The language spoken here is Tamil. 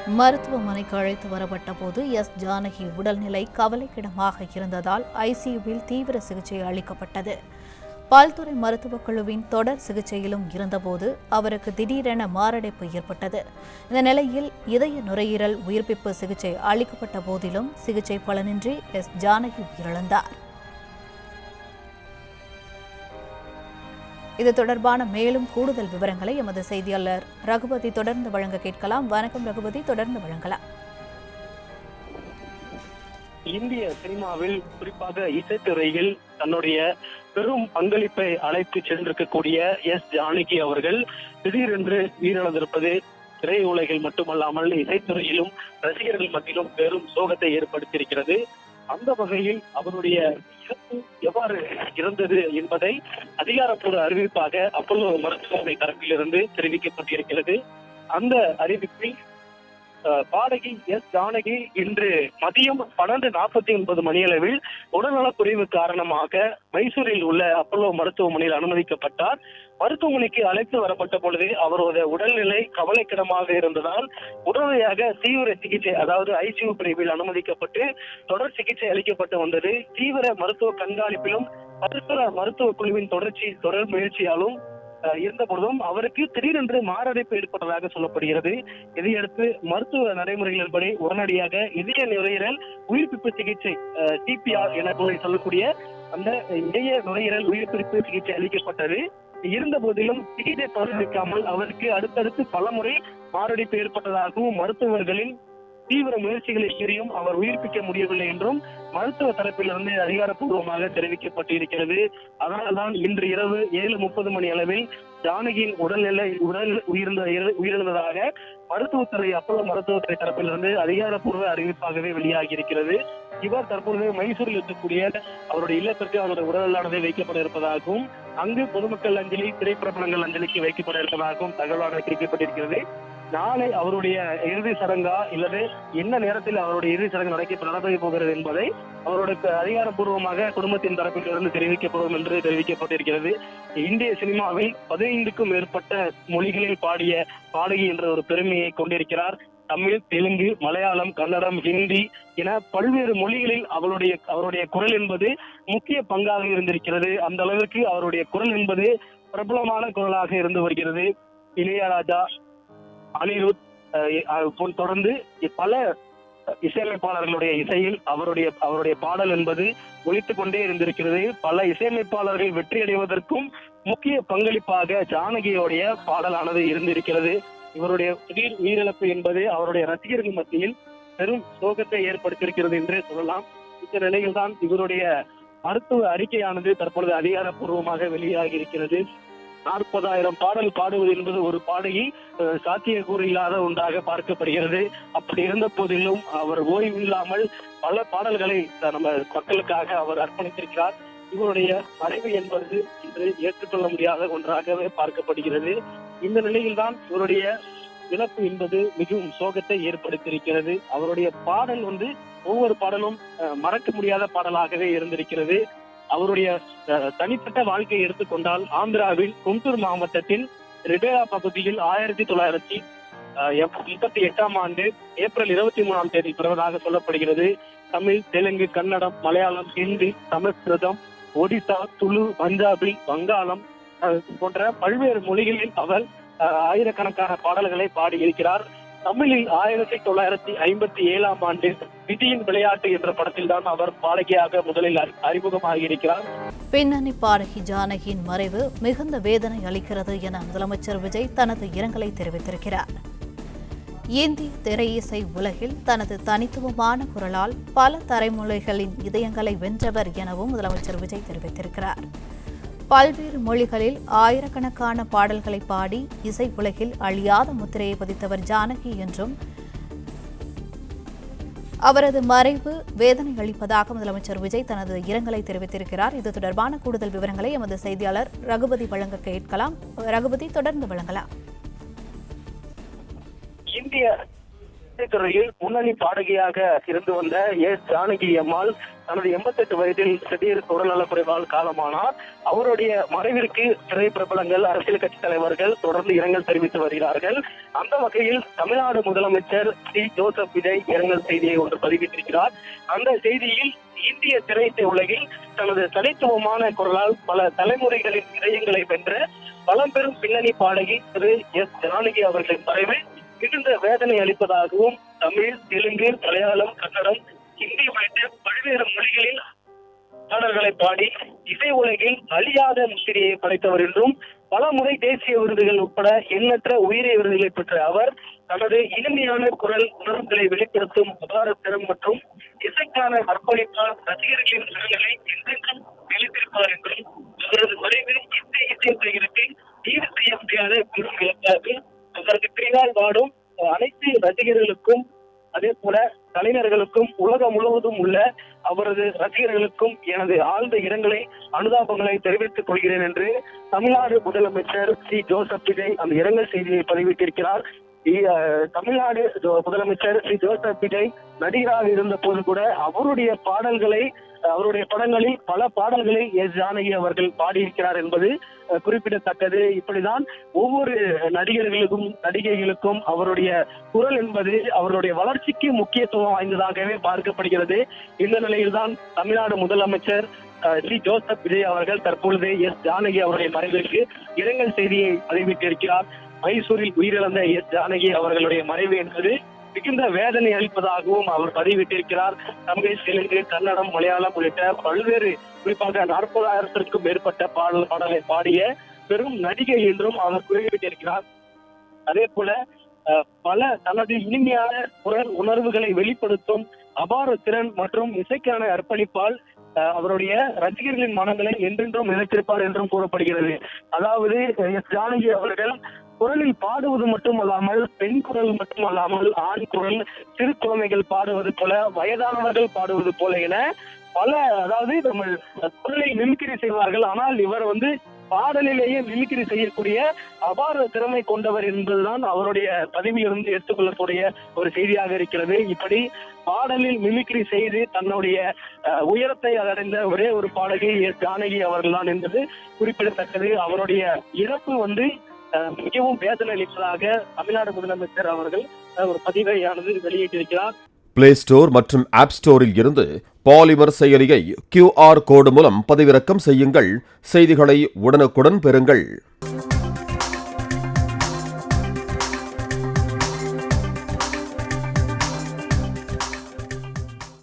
மருத்துவமனைக்கு அழைத்து வரப்பட்ட போது ஜானகி உடல்நிலை கவலைக்கிடமாக இருந்ததால் ஐசியூவில் தீவிர சிகிச்சை அளிக்கப்பட்டது. பல்துறை மருத்துவக் குழுவின் தொடர் சிகிச்சையிலும் இருந்தபோது அவருக்கு திடீரென மாரடைப்பு ஏற்பட்டது. இந்த நிலையில் இதய நுரையீரல் உயிர்ப்பிப்பு சிகிச்சை அளிக்கப்பட்ட போதிலும் சிகிச்சை பலனின்றி ஜானகி உயிரிழந்தார். இது தொடர்பான மேலும் கூடுதல் விவரங்களை எமது செய்தியாளர் ரகுபதி தொடர்ந்து வழங்க கேட்கலாம். வணக்கம் ரகுபதி, தொடர்ந்து வழங்கலாம். இந்திய சினிமாவில் குறிப்பாக இசைத்துறையில் தன்னுடைய பெரும் பங்களிப்பை அழைத்து சென்றிருக்கக்கூடிய ஜானகி அவர்கள் திடீரென்று உயிரிழந்திருப்பது திரையுலகில் மட்டுமல்லாமல் இசைத்துறையிலும் ரசிகர்கள் மத்தியிலும் பெரும் சோகத்தை ஏற்படுத்தியிருக்கிறது. அந்த வகையில் அவருடைய இறப்பு எவ்வாறு இருந்தது என்பதை அதிகாரப்பூர்வ அறிவிப்பாக அப்போலோ மருத்துவமனை தரப்பிலிருந்து தெரிவிக்கப்பட்டிருக்கிறது. அந்த அறிவிப்பில் பாடகி ஜானகி இன்று மதியம் 12:49 மணியளவில் உடல்நலக்குறைவு காரணமாக மைசூரில் உள்ள அப்போலோ மருத்துவமனையில் அனுமதிக்கப்பட்டார். மருத்துவமனைக்கு அழைத்து வரப்பட்ட பொழுது அவருடைய உடல்நிலை கவலைக்கிடமாக இருந்ததால் உடனடியாக தீவிர சிகிச்சை, அதாவது ஐசியூ பிரிவில் அனுமதிக்கப்பட்டு தொடர் சிகிச்சை அளிக்கப்பட்டு வந்தது. தீவிர மருத்துவ கண்காணிப்பிலும் மருத்துவ குழுவின் தொடர் முயற்சியாலும் இருந்த பொழுதும் அவருக்கு திடீரென்று மாரடைப்பு ஏற்பட்டதாக சொல்லப்படுகிறது. இதையடுத்து மருத்துவ நடைமுறைகளின்படி உடனடியாக இதய நுரையீரல் உயிர்ப்பிப்பு சிகிச்சை சிபிஆர் என சொல்லக்கூடிய அந்த இதய நுரையீரல் உயிர்ப்பிப்பு சிகிச்சை அளிக்கப்பட்டது. இருந்த போதிலும் சிகிச்சை பலனளிக்காமல் அவருக்கு அடுத்தடுத்து பலமுறை மாரடைப்பு ஏற்பட்டதாகவும் மருத்துவர்களின் தீவிர முயற்சிகளை மீறியும் அவர் உயிர்ப்பிக்க முடியவில்லை என்றும் மருத்துவ தரப்பிலிருந்து அதிகாரப்பூர்வமாக தெரிவிக்கப்பட்டிருக்கிறது. அதனால்தான் இன்று இரவு 7:30 மணி அளவில் ஜானகியின் உயிரிழந்ததாக மருத்துவத்துறை அப்போலோ மருத்துவத்துறை தரப்பிலிருந்து அதிகாரப்பூர்வ அறிவிப்பாகவே வெளியாகி இருக்கிறது. இவர் தற்பொழுது மைசூரில் இருக்கக்கூடிய அவருடைய இல்லத்திற்கு அவருடைய உடலானது வைக்கப்பட இருப்பதாகவும் அங்கு பொதுமக்கள் அஞ்சலி, திரைப்படங்கள் அஞ்சலிக்கு வைக்கப்பட இருப்பதாகவும் தகவலாக தெரிவிக்கப்பட்டிருக்கிறது. நாளை அவருடைய இறுதி சடங்கா இல்லது என்ன நேரத்தில் அவருடைய இறுதி சடங்கு நடைபெற போகிறது என்பதை அவருடைய அதிகாரப்பூர்வமாக குடும்பத்தின் தரப்பிலிருந்து தெரிவிக்கப்படும் என்று தெரிவிக்கப்பட்டிருக்கிறது. இந்திய சினிமாவில் 15க்கும் மேற்பட்ட மொழிகளில் பாடிய பாடகி என்ற ஒரு பெருமையை கொண்டிருக்கிறார். தமிழ், தெலுங்கு, மலையாளம், கன்னடம், ஹிந்தி என பல்வேறு மொழிகளில் அவருடைய குரல் என்பது முக்கிய பங்காக இருந்திருக்கிறது. அந்த அளவிற்கு அவருடைய குரல் என்பது பிரபலமான குரலாக இருந்து வருகிறது. இளையராஜா, அனிருத் தொடர்ந்து பல இசையமைப்பாளர்களுடைய இசையில் அவருடைய பாடல் என்பது ஒலித்துக் கொண்டே இருந்திருக்கிறது. பல இசையமைப்பாளர்கள் வெற்றி அடைவதற்கும் முக்கிய பங்களிப்பாக ஜானகியோடைய பாடலானது இருந்திருக்கிறது. இவருடைய திடீர் உயிரிழப்பு என்பது அவருடைய ரசிகர்கள் மத்தியில் பெரும் சோகத்தை ஏற்படுத்தியிருக்கிறது என்று சொல்லலாம். இந்த நிலையில்தான் இவருடைய மருத்துவ அறிக்கையானது தற்பொழுது அதிகாரப்பூர்வமாக வெளியாகி இருக்கிறது. 40,000 பாடல் பாடுவது என்பது ஒரு பாடகி சாத்தியக்கூறு இல்லாத ஒன்றாக பார்க்கப்படுகிறது. அப்படி இருந்த போதிலும் அவர் ஓய்வு இல்லாமல் பல பாடல்களை நம்ம மக்களுக்காக அவர் அர்ப்பணித்திருக்கிறார். இவருடைய மறைவு என்பது இன்று ஏற்றுக்கொள்ள முடியாத ஒன்றாகவே பார்க்கப்படுகிறது. இந்த நிலையில்தான் இவருடைய இழப்பு என்பது மிகவும் சோகத்தை ஏற்படுத்தியிருக்கிறது. அவருடைய பாடல் ஒவ்வொரு பாடலும் மறக்க முடியாத பாடலாகவே இருந்திருக்கிறது. அவருடைய தனிப்பட்ட வாழ்க்கையை எடுத்துக்கொண்டால் ஆந்திராவில் குண்டூர் மாவட்டத்தில் ரிபேரா பகுதியில் 1938ஆம் ஆண்டு ஏப்ரல் 23ஆம் தேதி பிறந்ததாக சொல்லப்படுகிறது. தமிழ், தெலுங்கு, கன்னடம், மலையாளம், ஹிந்தி, சமஸ்கிருதம், ஒடிசா, துளு, பஞ்சாபி, வங்காளம் போன்ற பல்வேறு மொழிகளில் அவர் ஆயிரக்கணக்கான பாடல்களை பாடியிருக்கிறார். தமிழில் 1957ஆம் ஆண்டு விதியின் விளையாட்டு என்ற படத்தில் தான் அவர் பாடகியாக முதலில் அறிமுகமாகி இருக்கிறார். பின்னணி பாடகி ஜானகியின் மறைவு மிகுந்த வேதனை அளிக்கிறது என முதலமைச்சர் விஜய் தனது இரங்கலை தெரிவித்திருக்கிறார். இந்திய திரையிசை உலகில் தனது தனித்துவமான குரலால் பல தலைமுறைகளின் இதயங்களை வென்றவர் எனவும் முதலமைச்சர் விஜய் தெரிவித்திருக்கிறார். பல்வேறு மொழிகளில் ஆயிரக்கணக்கான பாடல்களை பாடி இசை உலகில் அழியாத முத்திரையை பதித்தவர் ஜானகி என்றும் அவரது மறைவு வேதனை அளிப்பதாக முதலமைச்சர் விஜய் தனது இரங்கலை தெரிவித்திருக்கிறார். இது தொடர்பான கூடுதல் விவரங்களை எமது செய்தியாளர் ரகுபதி வழங்க கேட்கலாம். ரகுபதி, தொடர்ந்து வழங்கலாம். துறையில் முன்னணி பாடகியாக இருந்து வந்த எஸ் ஜானகி அம்மாள் தனது 88 வயதில் திடீர் உடல்நலக்குறைவால் காலமானார். அவருடைய மறைவிற்கு திரை பிரபலங்கள், அரசியல் கட்சி தலைவர்கள் தொடர்ந்து இரங்கல் தெரிவித்து வருகிறார்கள். அந்த வகையில் தமிழ்நாடு முதலமைச்சர் சி ஜோசப் விஜய் இரங்கல் செய்தியை ஒன்று பதிவிட்டிருக்கிறார். அந்த செய்தியில் இந்திய திரையிசை உலகில் தனது தனித்துவமான குரலால் பல தலைமுறைகளின் இதயங்களை வென்ற பழம்பெரும் பின்னணி பாடகி திரு எஸ் ஜானகி அவர்களின் மறைவு மிகுந்த வேதனை அளிப்பதாகவும், தமிழ், தெலுங்கு, மலையாளம், கன்னடம், ஹிந்தி உள்ளிட்ட பல்வேறு மொழிகளில் பாடல்களை பாடி இசை உலகில் அழியாத முத்திரையை படைத்தவர் என்றும், பல முறை தேசிய விருதுகள் உட்பட எண்ணற்ற உயரிய விருதுகளை பெற்ற அவர் தனது இனிமையான குரல் உணர்வுகளை வெளிப்படுத்தும் அபார திறம் மற்றும் இசைக்கான அர்ப்பணிப்பால் ரசிகர்களின் மனங்களை என்றென்றும் நிலைத்திருப்பார் என்றும், அவரது மறைவு இந்திய இசையுலகிற்கு ஈடு செய்ய முடியாத பெரும் இழப்பாக அதற்கு பின்னால் வாடும் அனைத்து ரசிகர்களுக்கும், அதே போல கலைஞர்களுக்கும், உலகம் முழுவதும் உள்ள அவரது ரசிகர்களுக்கும் எனது ஆழ்ந்த இரங்கலை, அனுதாபங்களை தெரிவித்துக் கொள்கிறேன் என்று தமிழ்நாடு முதலமைச்சர் சி ஜோசப் விஜய் அந்த இரங்கல் செய்தியை பதிவிட்டிருக்கிறார். தமிழ்நாடு முதலமைச்சர் சி ஜோசப் விஜய் நடிகராக இருந்த போது கூட அவருடைய படங்களில் பல பாடல்களை எஸ் ஜானகி அவர்கள் பாடியிருக்கிறார் என்பது குறிப்பிடத்தக்கது. இப்படிதான் ஒவ்வொரு நடிகர்களுக்கும் நடிகைகளுக்கும் அவருடைய குரல் என்பது அவருடைய வளர்ச்சிக்கு முக்கியத்துவம் வாய்ந்ததாகவே பார்க்கப்படுகிறது. இந்த நிலையில்தான் தமிழ்நாடு முதலமைச்சர் சி ஜோசப் விஜய் அவர்கள் தற்பொழுது எஸ் ஜானகி அவருடைய மறைவிற்கு இரங்கல் செய்தியை பதிவிட்டிருக்கிறார். மைசூரில் உயிரிழந்த எஸ் ஜானகி அவர்களுடைய மறைவு என்பது மிகுந்த வேதனை அளிப்பதாகவும் அவர் பதிவிட்டிருக்கிறார். தமிழ், தெலுங்கு, கன்னடம், மலையாளம் உள்ளிட்ட பல்வேறு, குறிப்பாக 40,000-க்கும் மேற்பட்ட பாடலை பாடிய பெரும் நடிகை என்றும் அவர் குறிப்பிட்டிருக்கிறார். அதே போல பல தனது இனிமையான குரல் உணர்வுகளை வெளிப்படுத்தும் அபார திறன் மற்றும் இசைக்கான அர்ப்பணிப்பால் அவருடைய ரசிகர்களின் மனங்களை என்றென்றும் நிலைத்திருப்பார் என்றும் கூறப்படுகிறது. அதாவது எஸ் ஜானகி அவர்கள் குரலில் பாடுவது மட்டுமல்லாமல், பெண் குரல் மட்டுமல்லாமல், ஆண் குரல், சிறு குழந்தைகள் பாடுவது போல, வயதானவர்கள் பாடுவது போல என பல, அதாவது நம்ம குரலை மிமிக்ரி செய்வார்கள். ஆனால் இவர் பாடலிலேயே மிமிக்ரி செய்யக்கூடிய அபார திறமை கொண்டவர் என்பதுதான் அவருடைய பதிவிலிருந்து எடுத்துக்கொள்ளக்கூடிய ஒரு செய்தியாக இருக்கிறது. இப்படி பாடலில் மிமிக்ரி செய்து தன்னுடைய உயரத்தை அடைந்த ஒரே ஒரு பாடகி எஸ் ஜானகி அவர்கள் தான் என்பது குறிப்பிடத்தக்கது. அவருடைய இறப்பு மிகவும் வேதனை அளிப்பதாக தமிழ்நாடு முதலமைச்சர் அவர்கள் ஒரு பதிவையானது வெளியிட்டிருக்கிறார். பிளே ஸ்டோர் மற்றும் ஆப் ஸ்டோரில் இருந்து பாலிமர் செயலியை QR கோடு மூலம் பதிவிறக்கம் செய்யுங்கள். செய்திகளை உடனுக்குடன் பெறுங்கள்.